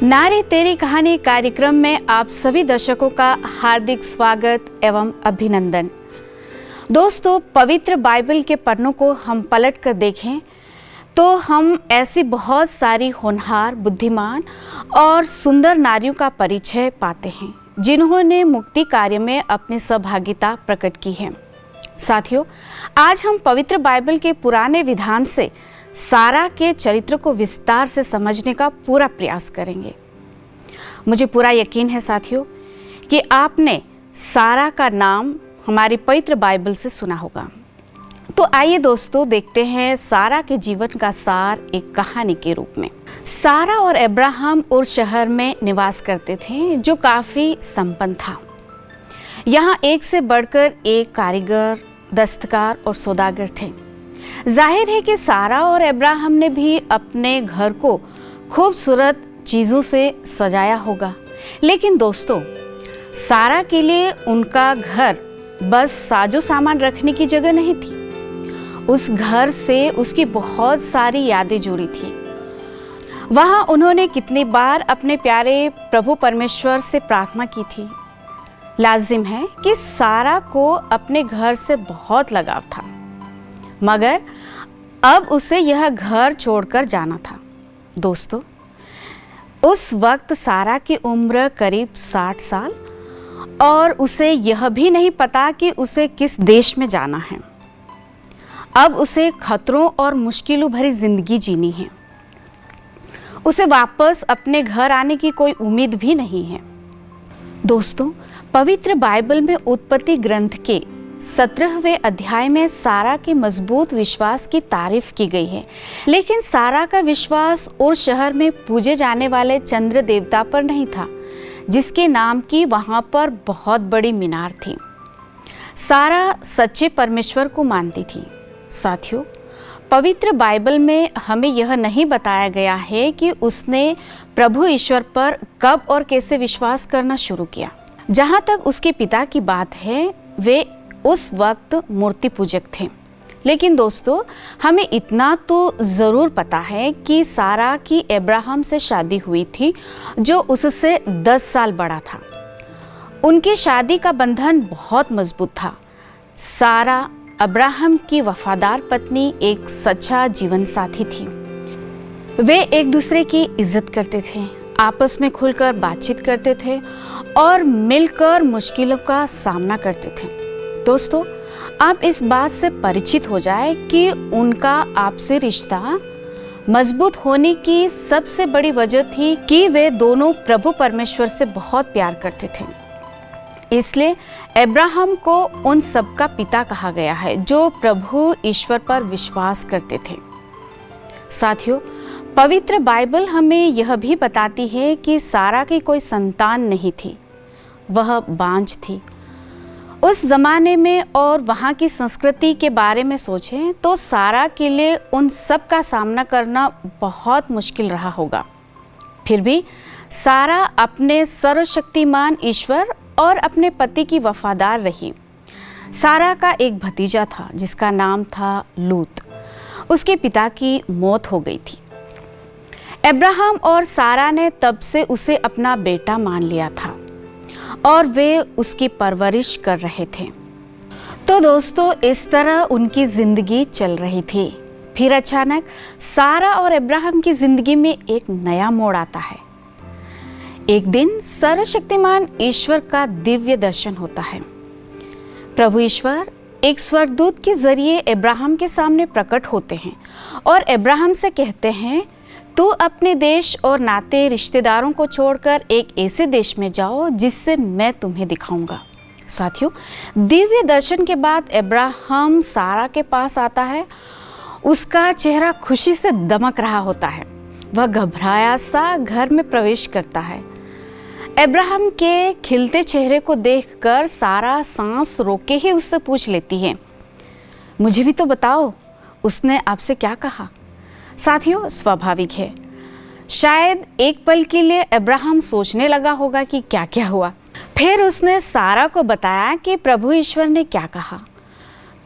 नारी तेरी कहानी कार्यक्रम में आप सभी दर्शकों का हार्दिक स्वागत एवं अभिनंदन। दोस्तों, पवित्र बाइबल के पन्नों को हम पलट कर देखें तो हम ऐसी बहुत सारी होनहार, बुद्धिमान और सुंदर नारियों का परिचय पाते हैं जिन्होंने मुक्ति कार्य में अपनी सहभागिता प्रकट की है। साथियों, आज हम पवित्र बाइबल के पुराने विधान से सारा के चरित्र को विस्तार से समझने का पूरा प्रयास करेंगे। मुझे पूरा यकीन है साथियों कि आपने सारा का नाम हमारी पवित्र बाइबल से सुना होगा। तो आइए दोस्तों, देखते हैं सारा के जीवन का सार एक कहानी के रूप में। सारा और अब्राहम उर शहर में निवास करते थे जो काफ़ी संपन्न था। यहाँ एक से बढ़कर एक कारीगर, दस्तकार और सौदागर थे। जाहिर है कि सारा और अब्राहम ने भी अपने घर को खूबसूरत चीज़ों से सजाया होगा, लेकिन दोस्तों, सारा के लिए उनका घर बस साजो सामान रखने की जगह नहीं थी। उस घर से उसकी बहुत सारी यादें जुड़ी थी। वहाँ उन्होंने कितनी बार अपने प्यारे प्रभु परमेश्वर से प्रार्थना की थी। लाजिम है कि सारा को अपने घर से बहुत लगाव था, मगर अब उसे यह घर छोड़कर जाना था। दोस्तों, उस वक्त सारा की उम्र करीब 60 साल और उसे यह भी नहीं पता कि उसे किस देश में जाना है। अब उसे खतरों और मुश्किलों भरी जिंदगी जीनी है। उसे वापस अपने घर आने की कोई उम्मीद भी नहीं है। दोस्तों, पवित्र बाइबल में उत्पत्ति ग्रंथ के 17वें अध्याय में सारा के मजबूत विश्वास की तारीफ की गई है, लेकिन सारा का विश्वास उर शहर में पूजे जाने वाले चंद्र देवता पर नहीं था, जिसके नाम की वहां पर बहुत बड़ी मीनार थी। सारा सच्चे परमेश्वर को मानती थी। साथियों, पवित्र बाइबल में हमें यह नहीं बताया गया है कि उसने प्रभु ईश्वर पर कब और कैसे विश्वास करना शुरू किया। जहाँ तक उसके पिता की बात है, वे उस वक्त मूर्ति पूजक थे। लेकिन दोस्तों, हमें इतना तो ज़रूर पता है कि सारा की अब्राहम से शादी हुई थी जो उससे 10 साल बड़ा था। उनकी शादी का बंधन बहुत मजबूत था। सारा अब्राहम की वफादार पत्नी, एक सच्चा जीवन साथी थी। वे एक दूसरे की इज्जत करते थे, आपस में खुलकर बातचीत करते थे और मिलकर मुश्किलों का सामना करते थे। दोस्तों, आप इस बात से परिचित हो जाए कि उनका आपसी रिश्ता मजबूत होने की सबसे बड़ी वजह थी कि वे दोनों प्रभु परमेश्वर से बहुत प्यार करते थे। इसलिए अब्राहम को उन सब का पिता कहा गया है जो प्रभु ईश्वर पर विश्वास करते थे। साथियों, पवित्र बाइबल हमें यह भी बताती है कि सारा की कोई संतान नहीं थी, वह बांझ थी। उस जमाने में और वहाँ की संस्कृति के बारे में सोचें तो सारा के लिए उन सब का सामना करना बहुत मुश्किल रहा होगा। फिर भी सारा अपने सर्वशक्तिमान ईश्वर और अपने पति की वफादार रही। सारा का एक भतीजा था जिसका नाम था लूत। उसके पिता की मौत हो गई थी। अब्राहम और सारा ने तब से उसे अपना बेटा मान लिया था और वे उसकी परवरिश कर रहे थे। तो दोस्तों, इस तरह उनकी जिंदगी चल रही थी। फिर अचानक सारा और अब्राहम की जिंदगी में एक नया मोड़ आता है। एक दिन सर्वशक्तिमान ईश्वर का दिव्य दर्शन होता है। प्रभु ईश्वर एक स्वर्गदूत के जरिए अब्राहम के सामने प्रकट होते हैं और अब्राहम से कहते हैं, तू अपने देश और नाते रिश्तेदारों को छोड़कर एक ऐसे देश में जाओ जिससे मैं तुम्हें दिखाऊंगा। साथियों, दिव्य दर्शन के बाद अब्राहम सारा के पास आता है। उसका चेहरा खुशी से दमक रहा होता है। वह घबराया सा घर में प्रवेश करता है। अब्राहम के खिलते चेहरे को देखकर सारा सांस रोके ही उससे पूछ लेती है, मुझे भी तो बताओ, उसने आपसे क्या कहा? साथियों, स्वाभाविक है, शायद एक पल के लिए अब्राहम सोचने लगा होगा कि क्या क्या हुआ। फिर उसने सारा को बताया कि प्रभु ईश्वर ने क्या कहा,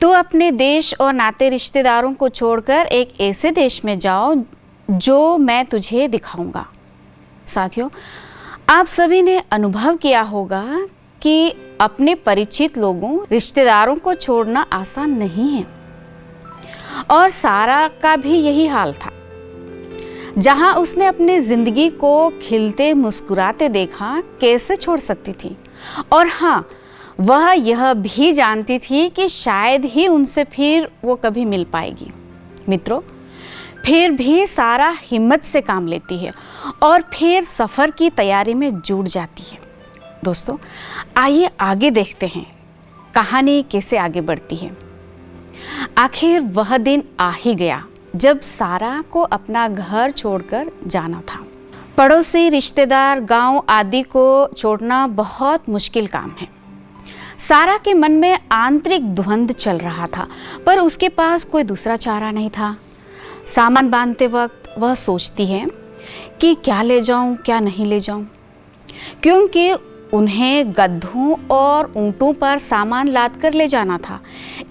तू अपने देश और नाते रिश्तेदारों को छोड़कर एक ऐसे देश में जाओ जो मैं तुझे दिखाऊंगा। साथियों, आप सभी ने अनुभव किया होगा कि अपने परिचित लोगों, रिश्तेदारों को छोड़ना आसान नहीं है। और सारा का भी यही हाल था। जहां उसने अपनी जिंदगी को खिलते मुस्कुराते देखा, कैसे छोड़ सकती थी। और हाँ, वह यह भी जानती थी कि शायद ही उनसे फिर वो कभी मिल पाएगी। मित्रों, फिर भी सारा हिम्मत से काम लेती है और फिर सफ़र की तैयारी में जुट जाती है। दोस्तों, आइए आगे देखते हैं कहानी कैसे आगे बढ़ती है। आखिर वह दिन आ ही गया जब सारा को अपना घर छोड़कर जाना था। पड़ोसी, रिश्तेदार, गांव आदि को छोड़ना बहुत मुश्किल काम है। सारा के मन में आंतरिक द्वंद्व चल रहा था, पर उसके पास कोई दूसरा चारा नहीं था। सामान बांधते वक्त वह सोचती है कि क्या ले जाऊं, क्या नहीं ले जाऊं, क्योंकि उन्हें गधों और ऊंटों पर सामान लाद कर ले जाना था,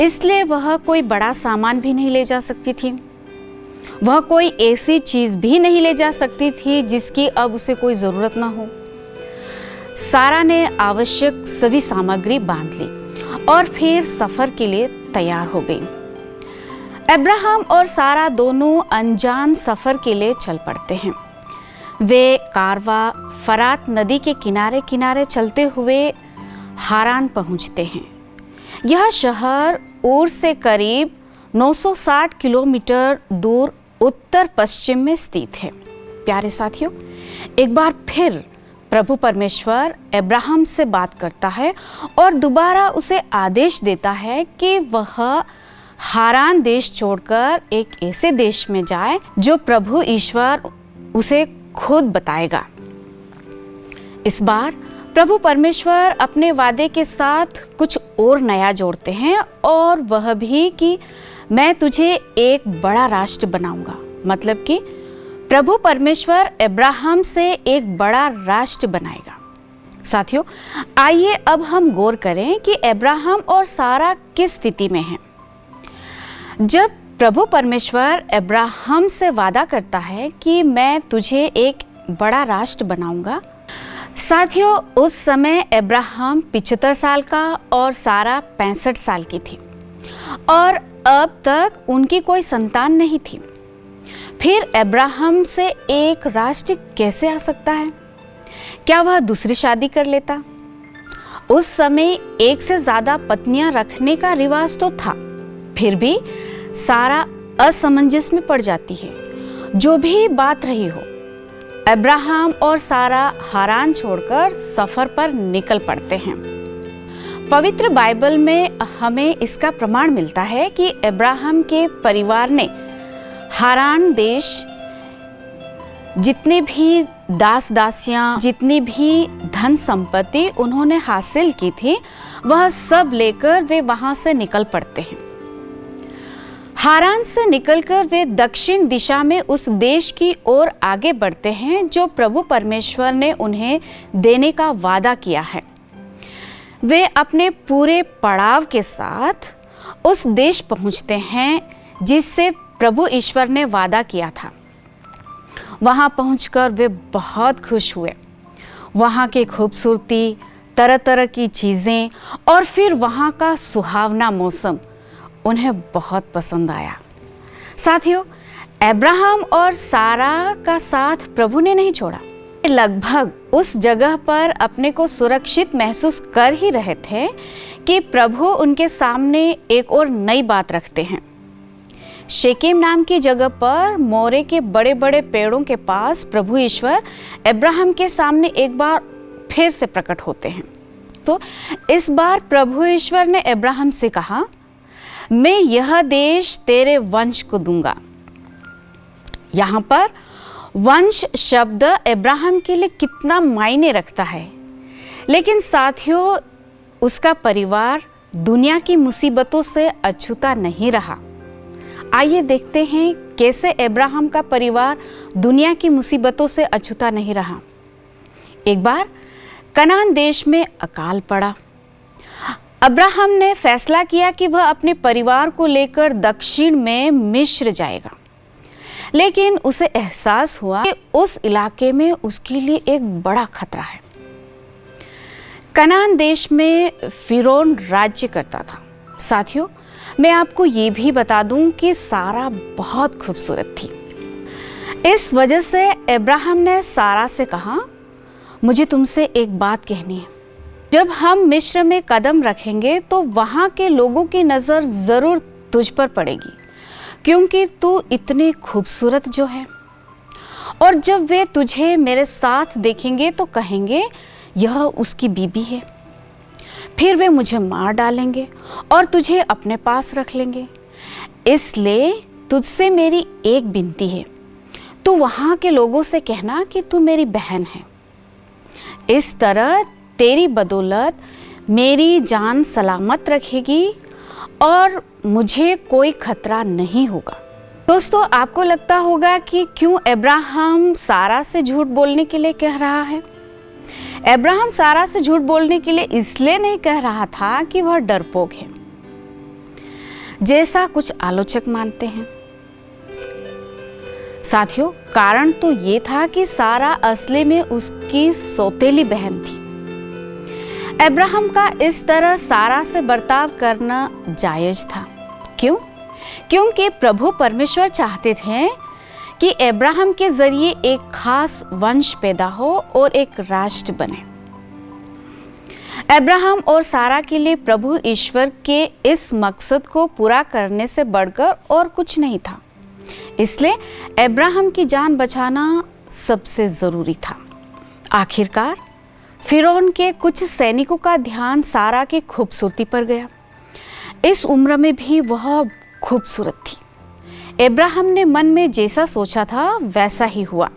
इसलिए वह कोई बड़ा सामान भी नहीं ले जा सकती थी। वह कोई ऐसी चीज़ भी नहीं ले जा सकती थी जिसकी अब उसे कोई ज़रूरत ना हो। सारा ने आवश्यक सभी सामग्री बांध ली और फिर सफ़र के लिए तैयार हो गई। अब्राहम और सारा दोनों अनजान सफ़र के लिए चल पड़ते हैं। वे कारवा फरात नदी के किनारे किनारे चलते हुए हारान पहुंचते हैं। यह शहर ऊर से करीब 960 किलोमीटर दूर उत्तर पश्चिम में स्थित है। प्यारे साथियों, एक बार फिर प्रभु परमेश्वर अब्राहम से बात करता है और दोबारा उसे आदेश देता है कि वह हारान देश छोड़कर एक ऐसे देश में जाए जो प्रभु ईश्वर उसे खुद बताएगा। इस बार प्रभु परमेश्वर अपने वादे के साथ कुछ और नया जोड़ते हैं, और वह भी कि मैं तुझे एक बड़ा राष्ट्र बनाऊंगा। मतलब कि प्रभु परमेश्वर अब्राहम से एक बड़ा राष्ट्र बनाएगा। साथियों, आइए अब हम गौर करें कि अब्राहम और सारा किस स्थिति में हैं। जब प्रभु परमेश्वर अब्राहम से वादा करता है कि मैं तुझे एक बड़ा राष्ट्र बनाऊंगा, साथियों, उस समय अब्राहम 75 साल का और सारा 65 साल की थी, और अब तक उनकी कोई संतान नहीं थी। फिर अब्राहम से एक राष्ट्र कैसे आ सकता है? क्या वह दूसरी शादी कर लेता? उस समय एक से ज्यादा पत्नियां रखने का रिवाज तो था, फिर भी सारा असमंजस में पड़ जाती है। जो भी बात रही हो, अब्राहम और सारा हारान छोड़कर सफर पर निकल पड़ते हैं। पवित्र बाइबल में हमें इसका प्रमाण मिलता है कि अब्राहम के परिवार ने हारान देश जितने भी दास दासियां, जितनी भी धन संपत्ति उन्होंने हासिल की थी, वह सब लेकर वे वहां से निकल पड़ते हैं। हारान से निकलकर वे दक्षिण दिशा में उस देश की ओर आगे बढ़ते हैं जो प्रभु परमेश्वर ने उन्हें देने का वादा किया है। वे अपने पूरे पड़ाव के साथ उस देश पहुंचते हैं जिससे प्रभु ईश्वर ने वादा किया था। वहां पहुंचकर वे बहुत खुश हुए। वहां की खूबसूरती, तरह तरह की चीज़ें और फिर वहां का सुहावना मौसम उन्हें बहुत पसंद आया। साथियों, अब्राहम और सारा का साथ प्रभु ने नहीं छोड़ा। लगभग उस जगह पर अपने को सुरक्षित महसूस कर ही रहे थे कि प्रभु उनके सामने एक और नई बात रखते हैं। शेकेम नाम की जगह पर मोरे के बड़े बड़े पेड़ों के पास प्रभु ईश्वर अब्राहम के सामने एक बार फिर से प्रकट होते हैं। तो इस बार प्रभु ईश्वर ने अब्राहम से कहा, मैं यह देश तेरे वंश को दूंगा। यहाँ पर वंश शब्द अब्राहम के लिए कितना मायने रखता है। लेकिन साथियों, उसका परिवार दुनिया की मुसीबतों से अछूता नहीं रहा। आइए देखते हैं कैसे अब्राहम का परिवार दुनिया की मुसीबतों से अछूता नहीं रहा। एक बार कनान देश में अकाल पड़ा। अब्राहम ने फैसला किया कि वह अपने परिवार को लेकर दक्षिण में मिस्र जाएगा। लेकिन उसे एहसास हुआ कि उस इलाके में उसके लिए एक बड़ा खतरा है। कनान देश में फिरौन राज्य करता था। साथियों, मैं आपको ये भी बता दूं कि सारा बहुत खूबसूरत थी। इस वजह से अब्राहम ने सारा से कहा, मुझे तुमसे एक बात कहनी है। जब हम मिस्र में कदम रखेंगे तो वहाँ के लोगों की नज़र ज़रूर तुझ पर पड़ेगी, क्योंकि तू इतनी खूबसूरत जो है। और जब वे तुझे मेरे साथ देखेंगे तो कहेंगे यह उसकी बीबी है। फिर वे मुझे मार डालेंगे और तुझे अपने पास रख लेंगे। इसलिए तुझसे मेरी एक विनती है, तू वहाँ के लोगों से कहना कि तू मेरी बहन है। इस तरह तेरी बदौलत मेरी जान सलामत रहेगी और मुझे कोई खतरा नहीं होगा। दोस्तों, आपको लगता होगा कि क्यों अब्राहम सारा से झूठ बोलने के लिए कह रहा है। अब्राहम सारा से झूठ बोलने के लिए इसलिए नहीं कह रहा था कि वह डरपोक है, जैसा कुछ आलोचक मानते हैं। साथियों, कारण तो ये था कि सारा असली में उसकी सौतेली बहन थी। अब्राहम का इस तरह सारा से बर्ताव करना जायज था। क्यों? क्योंकि प्रभु परमेश्वर चाहते थे कि अब्राहम के जरिए एक खास वंश पैदा हो और एक राष्ट्र बने। अब्राहम और सारा के लिए प्रभु ईश्वर के इस मकसद को पूरा करने से बढ़कर और कुछ नहीं था। इसलिए अब्राहम की जान बचाना सबसे जरूरी था। आखिरकार फिरौन के कुछ सैनिकों का ध्यान सारा की खूबसूरती पर गया। इस उम्र में भी वह खूबसूरत थी। अब्राहम ने मन में जैसा सोचा था वैसा ही हुआ।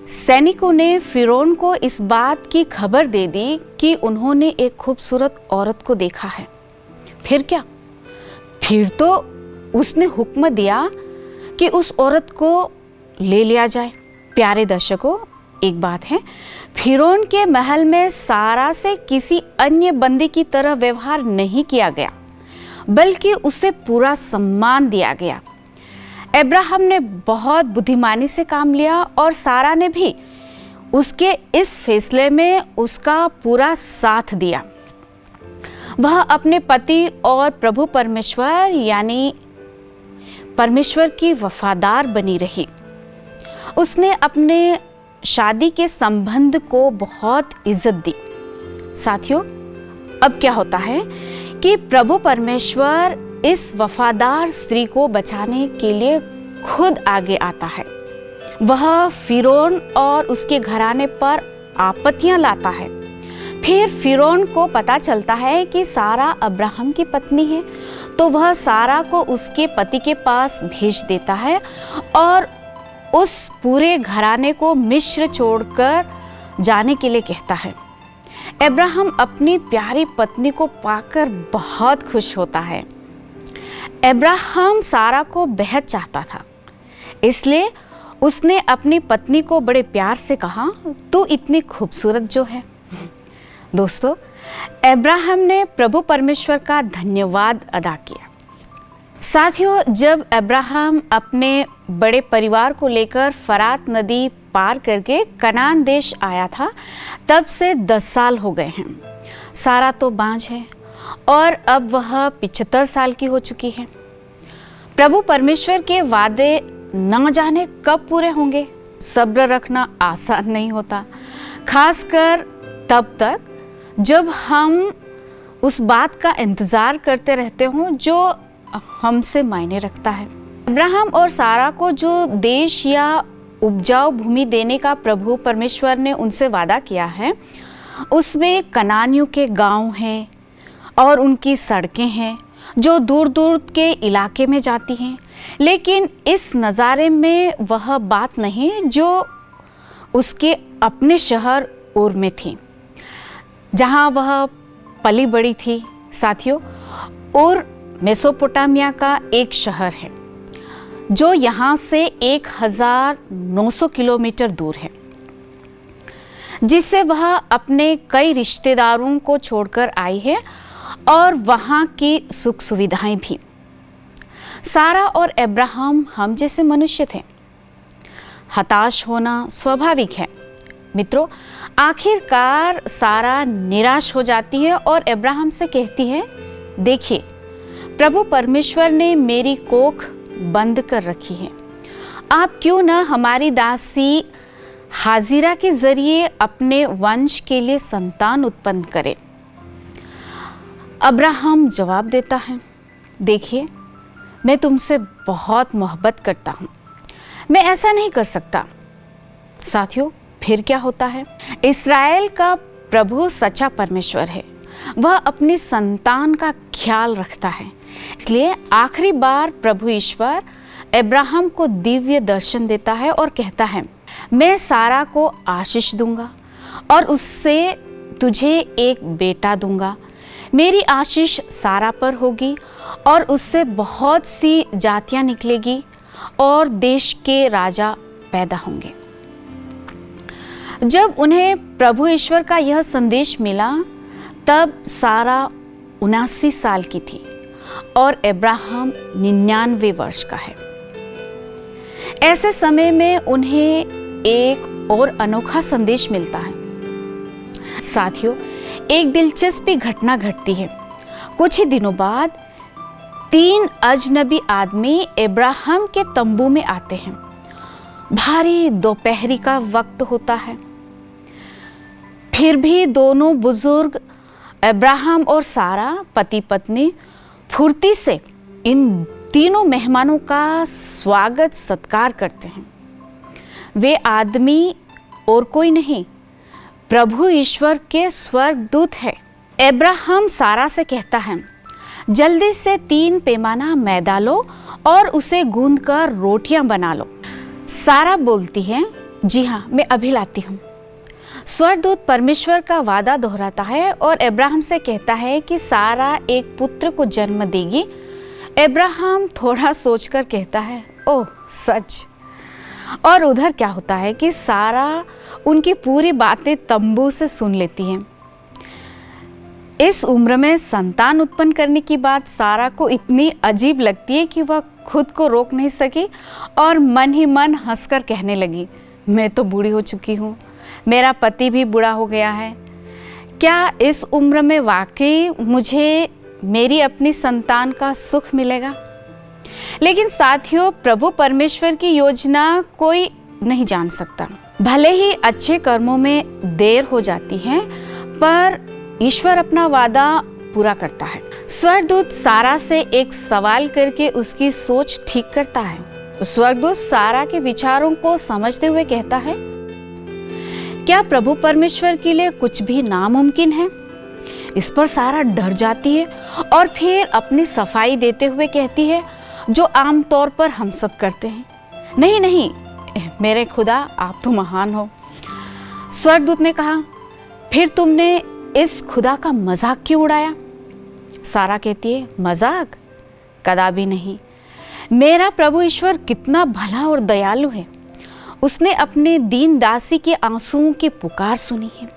सैनिकों ने फिरौन को इस बात की खबर दे दी कि उन्होंने एक खूबसूरत औरत को देखा है। फिर क्या? फिर तो उसने हुक्म दिया कि उस औरत को ले लिया जाए। प्यारे दर्शकों, एक बात है, फिरौन के महल में सारा से किसी अन्य बंदी की तरह व्यवहार नहीं किया गया, बल्कि उसे पूरा सम्मान दिया गया। अब्राहम ने बहुत बुद्धिमानी से काम लिया और सारा ने भी उसके इस फैसले में उसका पूरा साथ दिया। वह अपने पति और प्रभु परमेश्वर यानी परमेश्वर की वफादार बनी रही। उसने अपने शादी के संबंध को बहुत इज्जत दी। साथियों, अब क्या होता है कि प्रभु परमेश्वर इस वफादार स्त्री को बचाने के लिए खुद आगे आता है। वह फिरौन और उसके घराने पर आपत्तियां लाता है। फिर फिरौन को पता चलता है कि सारा अब्राहम की पत्नी है, तो वह सारा को उसके पति के पास भेज देता है और उस पूरे घराने को मिस्र छोड़कर जाने के लिए कहता है। अब्राहम अपनी प्यारी पत्नी को पाकर बहुत खुश होता है। अब्राहम सारा को बेहद चाहता था, इसलिए उसने अपनी पत्नी को बड़े प्यार से कहा, तू इतनी खूबसूरत जो है। दोस्तों, अब्राहम ने प्रभु परमेश्वर का धन्यवाद अदा किया। साथियों, जब अब्राहम अपने बड़े परिवार को लेकर फरात नदी पार करके कनान देश आया था, तब से 10 साल हो गए हैं। सारा तो बांझ है और अब वह 75 साल की हो चुकी है। प्रभु परमेश्वर के वादे न जाने कब पूरे होंगे। सब्र रखना आसान नहीं होता, खासकर तब तक जब हम उस बात का इंतज़ार करते रहते हों जो हमसे मायने रखता है। अब्राहम और सारा को जो देश या उपजाऊ भूमि देने का प्रभु परमेश्वर ने उनसे वादा किया है, उसमें कनानियों के गांव हैं और उनकी सड़कें हैं जो दूर दूर के इलाके में जाती हैं। लेकिन इस नज़ारे में वह बात नहीं जो उसके अपने शहर उर में थी, जहाँ वह पली बड़ी थी। साथियों, उर मेसोपोटामिया का एक शहर है जो यहाँ से 1900 किलोमीटर दूर है, जिससे वह अपने कई रिश्तेदारों को छोड़कर आई है और वहाँ की सुख सुविधाएं भी। सारा और अब्राहम हम जैसे मनुष्य थे। हताश होना स्वाभाविक है। मित्रों, आखिरकार सारा निराश हो जाती है और अब्राहम से कहती है, देखिए, प्रभु परमेश्वर ने मेरी कोख बंद कर रखी है। आप क्यों न हमारी दासी हाजिरा के जरिए अपने वंश के लिए संतान उत्पन्न करें। अब्राहम जवाब देता है, देखिए, मैं तुमसे बहुत मोहब्बत करता हूँ, मैं ऐसा नहीं कर सकता। साथियों, फिर क्या होता है? इस्राएल का प्रभु सच्चा परमेश्वर है, वह अपनी संतान का ख्याल रखता है। इसलिए आखिरी बार प्रभु ईश्वर अब्राहम को दिव्य दर्शन देता है और कहता है, मैं सारा को आशीष दूंगा और उससे तुझे एक बेटा दूंगा। मेरी आशीष सारा पर होगी और उससे बहुत सी जातियां निकलेगी और देश के राजा पैदा होंगे। जब उन्हें प्रभु ईश्वर का यह संदेश मिला, तब सारा 79 साल की थी और अब्राहम 99 वर्ष का है। ऐसे समय में उन्हें एक और अनोखा संदेश मिलता है। साथियों, एक दिलचस्प घटना घटती है। कुछ ही दिनों बाद 3 अजनबी आदमी अब्राहम के तंबू में आते हैं। भारी दोपहरी का वक्त होता है, फिर भी दोनों बुजुर्ग अब्राहम और सारा पति पत्नी फुर्ती से इन तीनों मेहमानों का स्वागत सत्कार करते हैं। वे आदमी और कोई नहीं, प्रभु ईश्वर के स्वर्गदूत है। अब्राहम सारा से कहता है, जल्दी से 3 पैमाना मैदा लो और उसे गूंदकर रोटियां बना लो। सारा बोलती है, जी हाँ, मैं अभी लाती हूँ। स्वर्गदूत परमेश्वर का वादा दोहराता है और अब्राहम से कहता है कि सारा एक पुत्र को जन्म देगी। अब्राहम थोड़ा सोचकर कहता है, ओह सच। और उधर क्या होता है कि सारा उनकी पूरी बातें तंबू से सुन लेती हैं। इस उम्र में संतान उत्पन्न करने की बात सारा को इतनी अजीब लगती है कि वह खुद को रोक नहीं सकी और मन ही मन हंसकर कहने लगी, मैं तो बूढ़ी हो चुकी हूँ, मेरा पति भी बूढ़ा हो गया है। क्या इस उम्र में वाकई मुझे मेरी अपनी संतान का सुख मिलेगा? लेकिन साथियों, प्रभु परमेश्वर की योजना कोई नहीं जान सकता। भले ही अच्छे कर्मों में देर हो जाती है, पर ईश्वर अपना वादा पूरा करता है। स्वर्गदूत सारा से एक सवाल करके उसकी सोच ठीक करता है। स्वर्गदूत सारा के विचारों को समझते हुए कहता है, क्या प्रभु परमेश्वर के लिए कुछ भी नामुमकिन है? इस पर सारा डर जाती है और फिर अपनी सफाई देते हुए कहती है, जो आमतौर पर हम सब करते हैं, नहीं नहीं मेरे खुदा, आप तो महान हो। स्वर्गदूत ने कहा, फिर तुमने इस खुदा का मजाक क्यों उड़ाया? सारा कहती है, मजाक? कदापि नहीं। मेरा प्रभु ईश्वर कितना भला और दयालु है, उसने अपने दीन दासी के आंसुओं की पुकार सुनी है।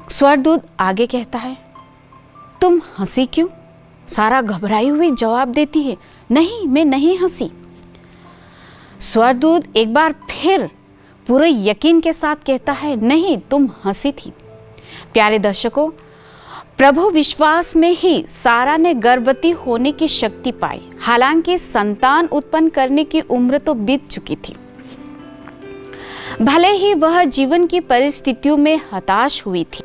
स्वर्गदूत आगे कहता है, तुम हंसी क्यों? सारा घबराई हुई जवाब देती है, नहीं, मैं नहीं हंसी। स्वर्गदूत एक बार फिर पूरे यकीन के साथ कहता है, नहीं, तुम हंसी थी। प्यारे दर्शकों, प्रभु विश्वास में ही सारा ने गर्भवती होने की शक्ति पाई। हालांकि संतान उत्पन्न करने की उम्र तो बीत चुकी थी। भले ही वह जीवन की परिस्थितियों में हताश हुई थी,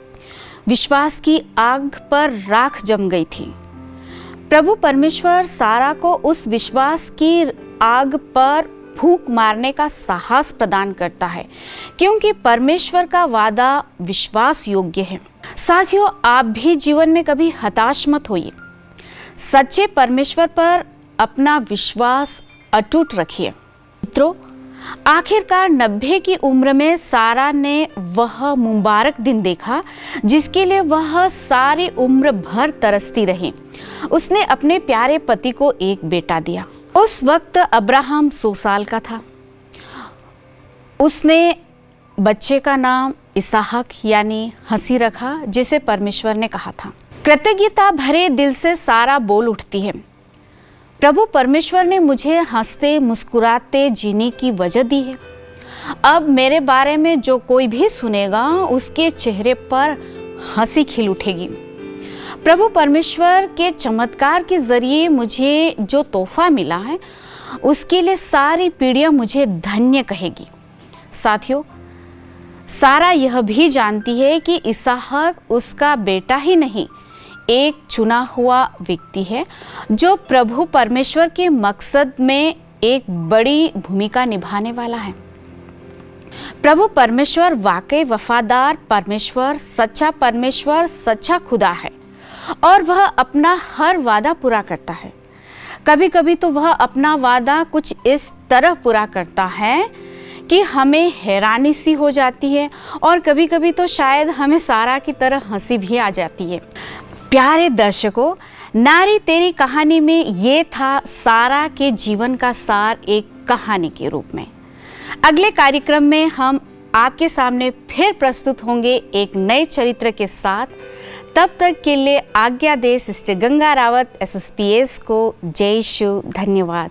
विश्वास की आग पर राख जम गई थी। प्रभु परमेश्वर सारा को उस विश्वास की आग पर फूंक मारने का साहस प्रदान करता है, क्योंकि परमेश्वर का वादा विश्वास योग्य है। साथियों, आप भी जीवन में कभी हताश मत होइए। सच्चे परमेश्वर पर अपना विश्वास अटूट रखिए। मित्रों, आखिरकार 90 की उम्र में सारा ने वह मुबारक दिन देखा जिसके लिए वह सारी उम्र भर तरसती रही। उसने अपने प्यारे पति को एक बेटा दिया। उस वक्त अब्राहम 100 साल का था। उसने बच्चे का नाम इसहाक यानी हंसी रखा, जिसे परमेश्वर ने कहा था। कृतज्ञता भरे दिल से सारा बोल उठती है, प्रभु परमेश्वर ने मुझे हंसते मुस्कुराते जीने की वजह दी है। अब मेरे बारे में जो कोई भी सुनेगा उसके चेहरे पर हंसी खिल उठेगी। प्रभु परमेश्वर के चमत्कार के जरिए मुझे जो तोहफा मिला है उसके लिए सारी पीढ़ियां मुझे धन्य कहेगी। साथियों, सारा यह भी जानती है कि इसहाक उसका बेटा ही नहीं, एक चुना हुआ व्यक्ति है जो प्रभु परमेश्वर के मकसद में एक बड़ी भूमिका निभाने वाला है। प्रभु परमेश्वर वाकई वफादार परमेश्वर, सच्चा खुदा है और वह अपना हर वादा पूरा करता है। कभी कभी तो वह अपना वादा कुछ इस तरह पूरा करता है कि हमें हैरानी सी हो जाती है और कभी कभी तो शायद हमें सारा की तरह हंसी भी आ जाती है। प्यारे दर्शकों, नारी तेरी कहानी में ये था सारा के जीवन का सार एक कहानी के रूप में। अगले कार्यक्रम में हम आपके सामने फिर प्रस्तुत होंगे एक नए चरित्र के साथ। तब तक के लिए आज्ञा दे सिस्टर गंगा रावत SSPS को। जय शिव। धन्यवाद।